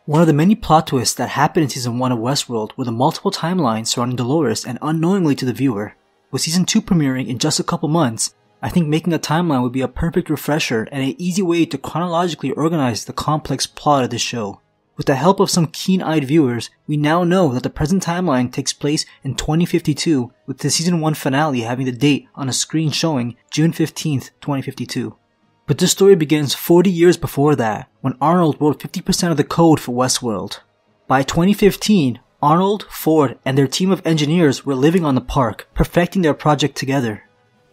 One of the many plot twists that happened in Season 1 of Westworld were the multiple timelines surrounding Dolores and unknowingly to the viewer. With Season 2 premiering in just a couple months, I think making a timeline would be a perfect refresher and an easy way to chronologically organize the complex plot of this show. With the help of some keen-eyed viewers, we now know that the present timeline takes place in 2052, with the Season 1 finale having the date on a screen showing June 15th, 2052. But this story begins 40 years before that, when Arnold wrote 50% of the code for Westworld. By 2015, Arnold, Ford, and their team of engineers were living on the park, perfecting their project together.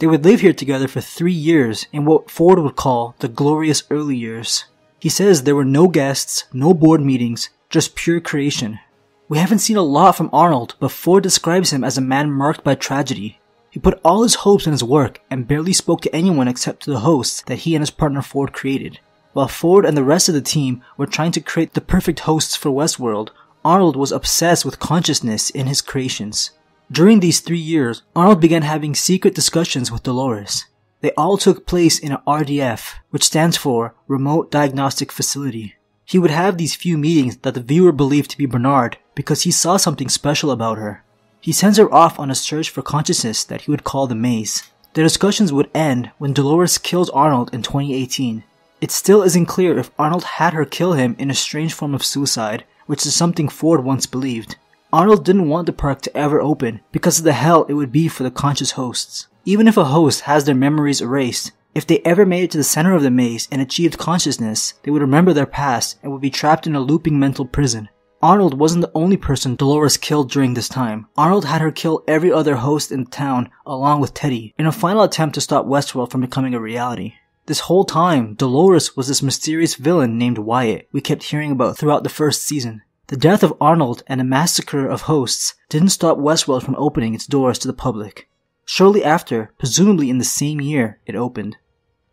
They would live here together for 3 years in what Ford would call the glorious early years. He says there were no guests, no board meetings, just pure creation. We haven't seen a lot from Arnold, but Ford describes him as a man marked by tragedy. He put all his hopes in his work and barely spoke to anyone except to the hosts that he and his partner Ford created. While Ford and the rest of the team were trying to create the perfect hosts for Westworld, Arnold was obsessed with consciousness in his creations. During these 3 years, Arnold began having secret discussions with Dolores. They all took place in an RDF, which stands for Remote Diagnostic Facility. He would have these few meetings that the viewer believed to be Bernard because he saw something special about her. He sends her off on a search for consciousness that he would call the Maze. The discussions would end when Dolores kills Arnold in 2018. It still isn't clear if Arnold had her kill him in a strange form of suicide, which is something Ford once believed. Arnold didn't want the park to ever open because of the hell it would be for the conscious hosts. Even if a host has their memories erased, if they ever made it to the center of the maze and achieved consciousness, they would remember their past and would be trapped in a looping mental prison. Arnold wasn't the only person Dolores killed during this time. Arnold had her kill every other host in town along with Teddy, in a final attempt to stop Westworld from becoming a reality. This whole time, Dolores was this mysterious villain named Wyatt we kept hearing about throughout the first season. The death of Arnold and the massacre of hosts didn't stop Westworld from opening its doors to the public. Shortly after, presumably in the same year, it opened.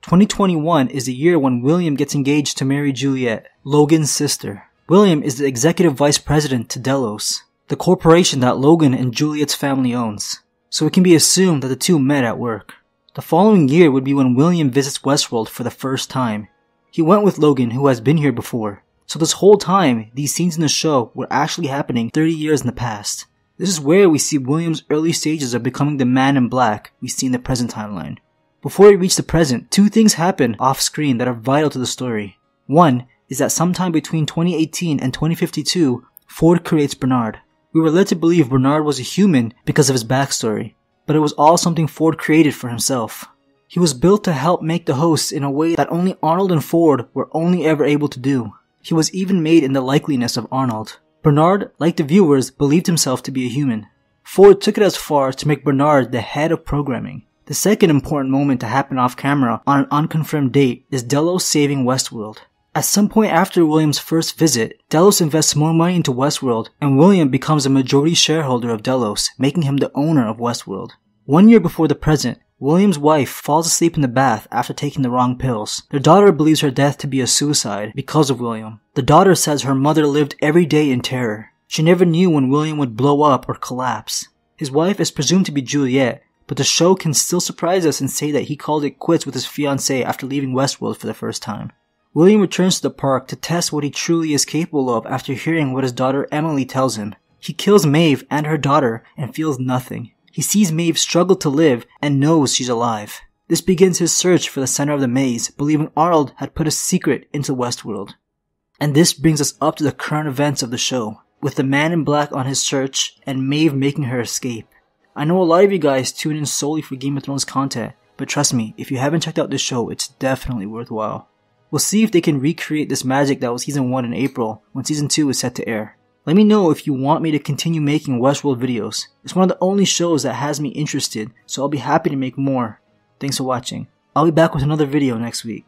2021 is the year when William gets engaged to marry Juliette, Logan's sister. William is the executive vice president to Delos, the corporation that Logan and Juliette's family owns, so it can be assumed that the two met at work. The following year would be when William visits Westworld for the first time. He went with Logan, who has been here before, so this whole time, these scenes in the show were actually happening 30 years in the past. This is where we see William's early stages of becoming the man in black we see in the present timeline. Before we reach the present, 2 things happen off screen that are vital to the story. One is that sometime between 2018 and 2052, Ford creates Bernard. We were led to believe Bernard was a human because of his backstory, but it was all something Ford created for himself. He was built to help make the hosts in a way that only Arnold and Ford were only ever able to do. He was even made in the likeness of Arnold. Bernard, like the viewers, believed himself to be a human. Ford took it as far as to make Bernard the head of programming. The second important moment to happen off camera on an unconfirmed date is Delos saving Westworld. At some point after William's first visit, Delos invests more money into Westworld and William becomes a majority shareholder of Delos, making him the owner of Westworld. 1 year before the present, William's wife falls asleep in the bath after taking the wrong pills. Their daughter believes her death to be a suicide because of William. The daughter says her mother lived every day in terror. She never knew when William would blow up or collapse. His wife is presumed to be Juliette, but the show can still surprise us and say that he called it quits with his fiancée after leaving Westworld for the first time. William returns to the park to test what he truly is capable of after hearing what his daughter Emily tells him. He kills Maeve and her daughter and feels nothing. He sees Maeve struggle to live and knows she's alive. This begins his search for the center of the maze, believing Arnold had put a secret into Westworld. And this brings us up to the current events of the show, with the man in black on his search and Maeve making her escape. I know a lot of you guys tune in solely for Game of Thrones content, but trust me, if you haven't checked out this show, it's definitely worthwhile. We'll see if they can recreate this magic that was Season 1 in April, when Season 2 is set to air. Let me know if you want me to continue making Westworld videos. It's one of the only shows that has me interested, so I'll be happy to make more. Thanks for watching. I'll be back with another video next week.